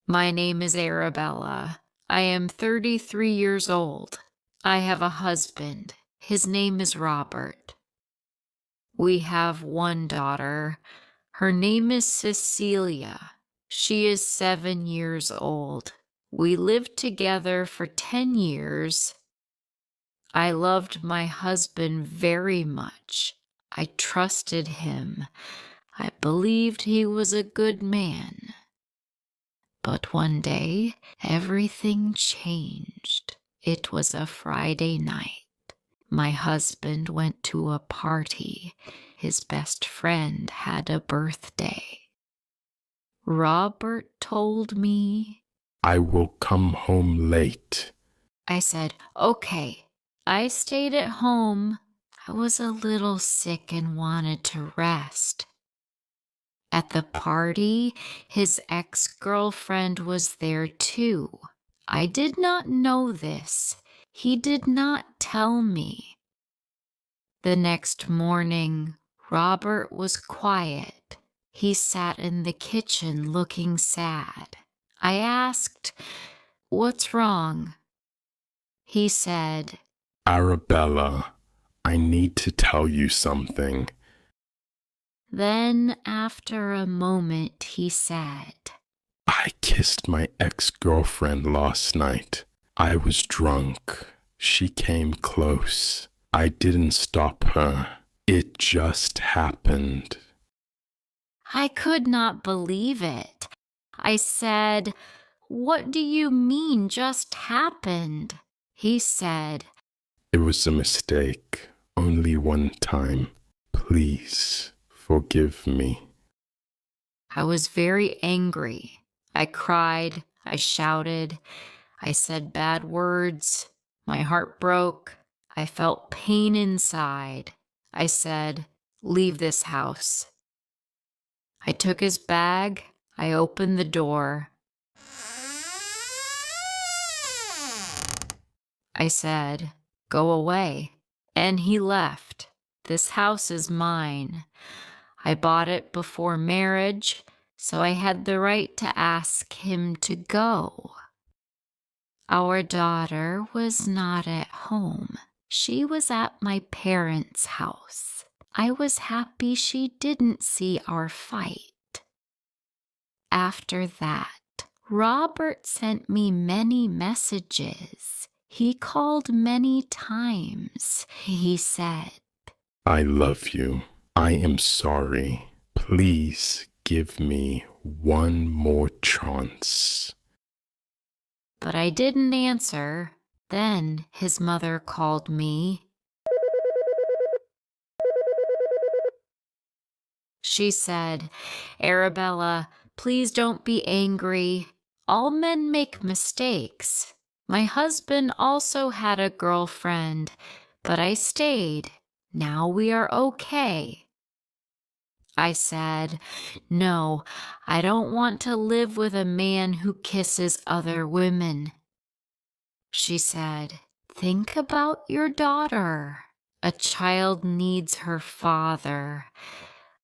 My name is Arabella. I am 33 years old. I have a husband. His name is Robert. We have one daughter. Her name is Cecilia. She is 7 years old. We lived together for 10 years. I loved my husband very much. I trusted him. I believed he was a good man. But one day, everything changed. It was a Friday night. My husband went to a party. His best friend had a birthday. Robert told me, "I will come home late." I said, okay. I stayed at home. I was a little sick and wanted to rest. At the party, his ex-girlfriend was there too. I did not know this. He did not tell me. The next morning, Robert was quiet. He sat in the kitchen looking sad. I asked, "What's wrong?" He said, "Arabella, I need to tell you something." Then after a moment he said, "I kissed my ex-girlfriend last night. I was drunk. She came close. I didn't stop her. It just happened." I could not believe it. I said, "What do you mean just happened?" He said, "It was a mistake. Only one time. Please forgive me." I was very angry. I cried, I shouted, I said bad words. My heart broke. I felt pain inside. I said, "Leave this house." I took his bag. I opened the door. I said, "Go away." And he left. This house is mine. I bought it before marriage, so I had the right to ask him to go. Our daughter was not at home. She was at my parents' house. I was happy she didn't see our fight. After that, Robert sent me many messages. He called many times. He said, "I love you. I am sorry. Please give me one more chance." but I didn't answer. Then his mother called me. She said, "Arabella, please don't be angry. All men make mistakes. My husband also had a girlfriend, but I stayed. Now we are okay." I said, "No, I don't want to live with a man who kisses other women." She said, "Think about your daughter. A child needs her father."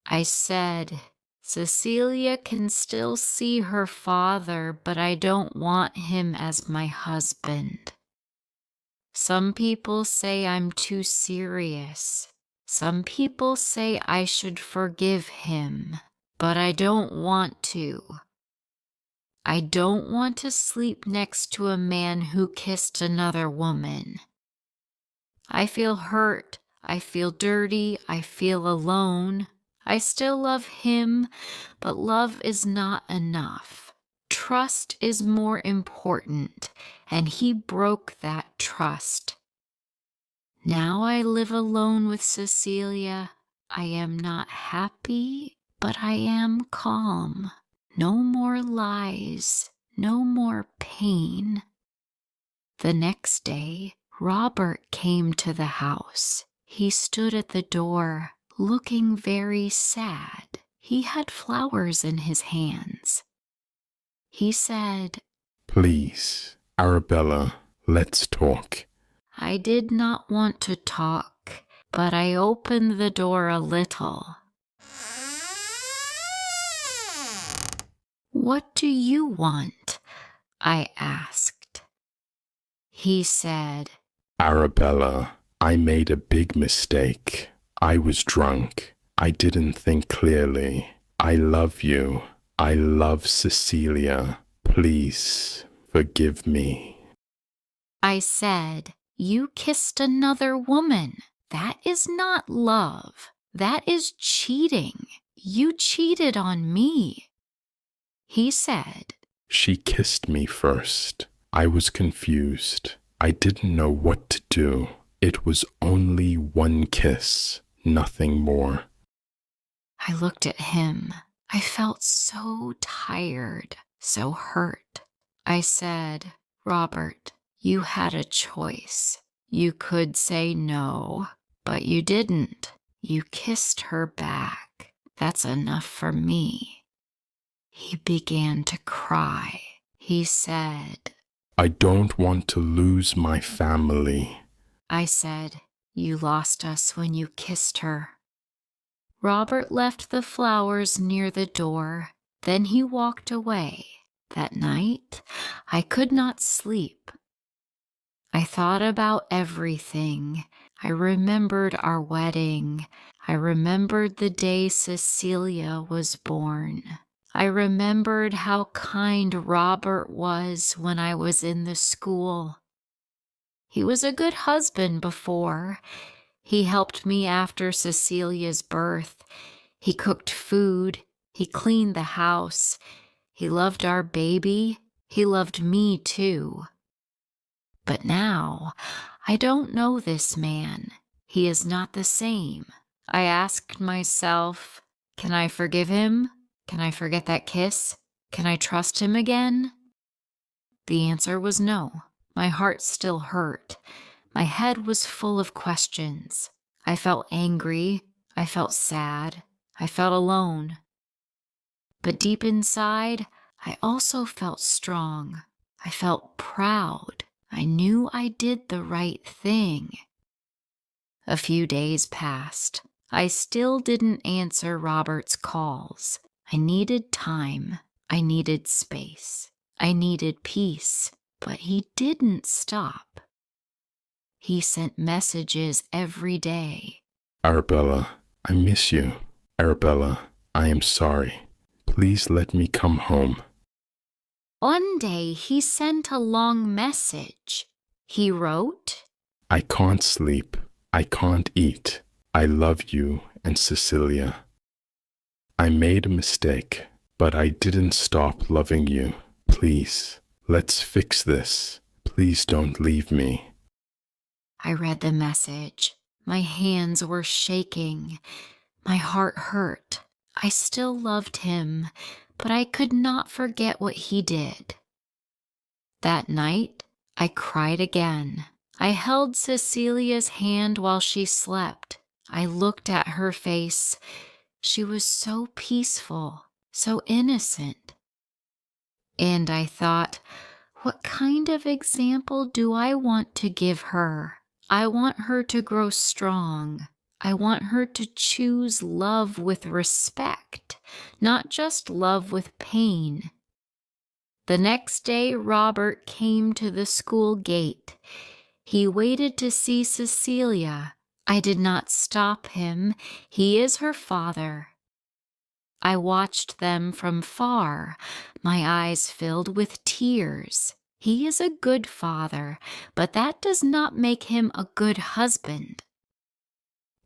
I said, "Cecilia can still see her father, but I don't want him as my husband. Some people say I'm too serious. Some people say I should forgive him, but I don't want to. I don't want to sleep next to a man who kissed another woman. I feel hurt. I feel dirty. I feel alone. I still love him, but love is not enough. Trust is more important, and he broke that trust. Now I live alone with Cecilia. I am not happy, but I am calm. No more lies, no more pain." The next day, Robert came to the house. He stood at the door, looking very sad. He had flowers in his hands. He said, "Please, Arabella, let's talk." I did not want to talk, but I opened the door a little. "What do you want?" I asked. He said, Arabella, I made a big mistake. I was drunk. I didn't think clearly. I love you. I love Cecilia. Please forgive me. I said, you kissed another woman. That is not love. That is cheating. You cheated on me. He said, She kissed me first. I was confused. I didn't know what to do. It was only one kiss, nothing more. I looked at him. I felt so tired, so hurt. I said, Robert, you had a choice. You could say no, but you didn't. You kissed her back. That's enough for me. He began to cry. He said, I don't want to lose my family. I said, you lost us when you kissed her. Robert left the flowers near the door. Then he walked away. That night, I could not sleep. I thought about everything. I remembered our wedding. I remembered the day Cecilia was born. I remembered how kind Robert was when I was in the school. He was a good husband before. He helped me after Cecilia's birth. He cooked food. He cleaned the house. He loved our baby. He loved me too. But now, I don't know this man. He is not the same. I asked myself, can I forgive him? Can I forget that kiss? Can I trust him again? The answer was no. My heart still hurt. My head was full of questions. I felt angry. I felt sad. I felt alone. But deep inside, I also felt strong. I felt proud. I knew I did the right thing. A few days passed. I still didn't answer Robert's calls. I needed time. I needed space. I needed peace. But he didn't stop. He sent messages every day. Arabella, I miss you. Arabella, I am sorry. Please let me come home. One day he sent a long message. He wrote, I can't sleep. I can't eat. I love you and Cecilia. I made a mistake, but I didn't stop loving you. Please, let's fix this. Please don't leave me. I read the message. My hands were shaking. My heart hurt. I still loved him, but I could not forget what he did. That night, I cried again. I held Cecilia's hand while she slept. I looked at her face. She was so peaceful, so innocent. And I thought, what kind of example do I want to give her? I want her to grow strong. I want her to choose love with respect, not just love with pain. The next day, Robert came to the school gate. He waited to see Cecilia. I did not stop him. He is her father. I watched them from far, my eyes filled with tears. He is a good father, but that does not make him a good husband.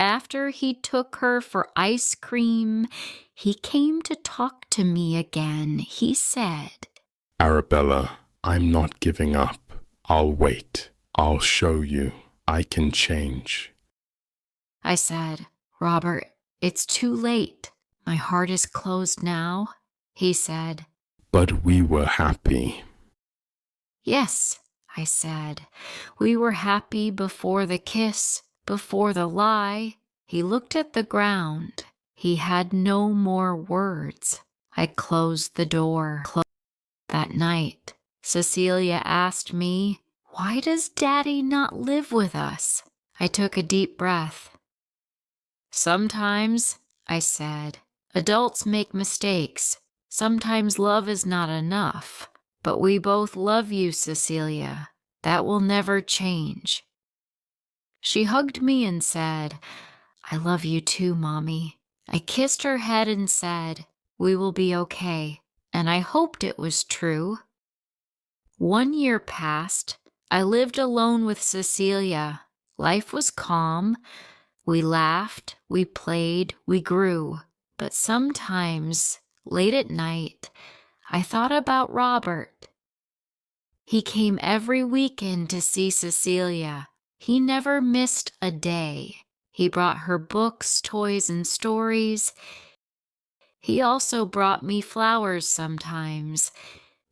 After he took her for ice cream, he came to talk to me again. He said, Arabella, I'm not giving up. I'll wait. I'll show you. I can change. I said, Robert, it's too late. My heart is closed now. He said, But we were happy. Yes, I said. We were happy before the kiss, before the lie. He looked at the ground. He had no more words. I closed the door. That night, Cecilia asked me, why does Daddy not live with us? I took a deep breath. Sometimes, I said, adults make mistakes. Sometimes love is not enough. But we both love you, Cecilia. That will never change. She hugged me and said, I love you too, Mommy. I kissed her head and said, we will be okay. And I hoped it was true. 1 year passed. I lived alone with Cecilia. Life was calm. We laughed, we played, we grew. But sometimes, late at night, I thought about Robert. He came every weekend to see Cecilia. He never missed a day. He brought her books, toys, and stories. He also brought me flowers sometimes,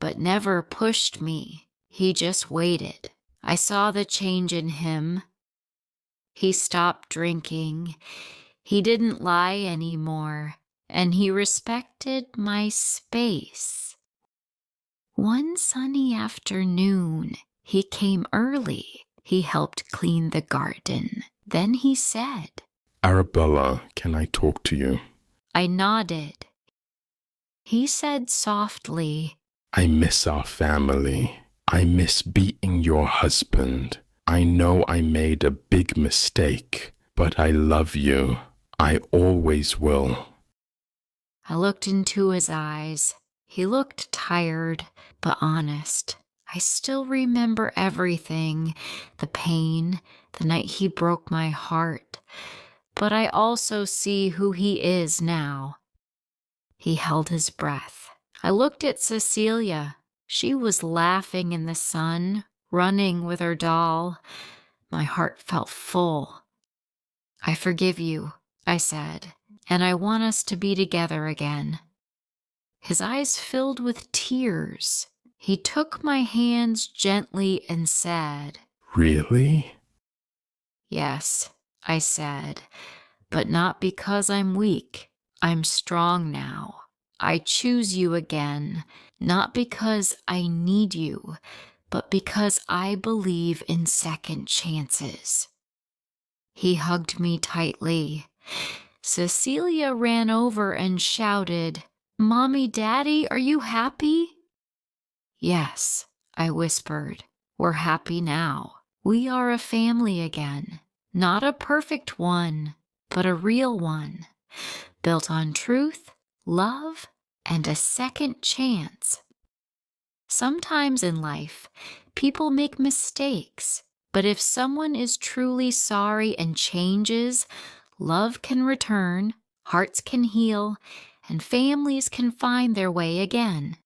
but never pushed me. He just waited. I saw the change in him. He stopped drinking. He didn't lie anymore, and he respected my space. One sunny afternoon, he came early. He helped clean the garden. Then he said, Arabella, can I talk to you? I nodded. He said softly, I miss our family. I miss being your husband. I know I made a big mistake, but I love you. I always will. I looked into his eyes. He looked tired, but honest. I still remember everything, the pain, the night he broke my heart. But I also see who he is now. He held his breath. I looked at Cecilia. She was laughing in the sun, running with her doll. My heart felt full. I forgive you, I said, and I want us to be together again. His eyes filled with tears. He took my hands gently and said, Really? Yes, I said, but not because I'm weak. I'm strong now. I choose you again, not because I need you, but because I believe in second chances. He hugged me tightly. Cecilia ran over and shouted, Mommy, Daddy, are you happy? Yes, I whispered. We're happy now. We are a family again. Not a perfect one, but a real one. Built on truth, love, and a second chance. Sometimes in life, people make mistakes, but if someone is truly sorry and changes, love can return, hearts can heal, and families can find their way again.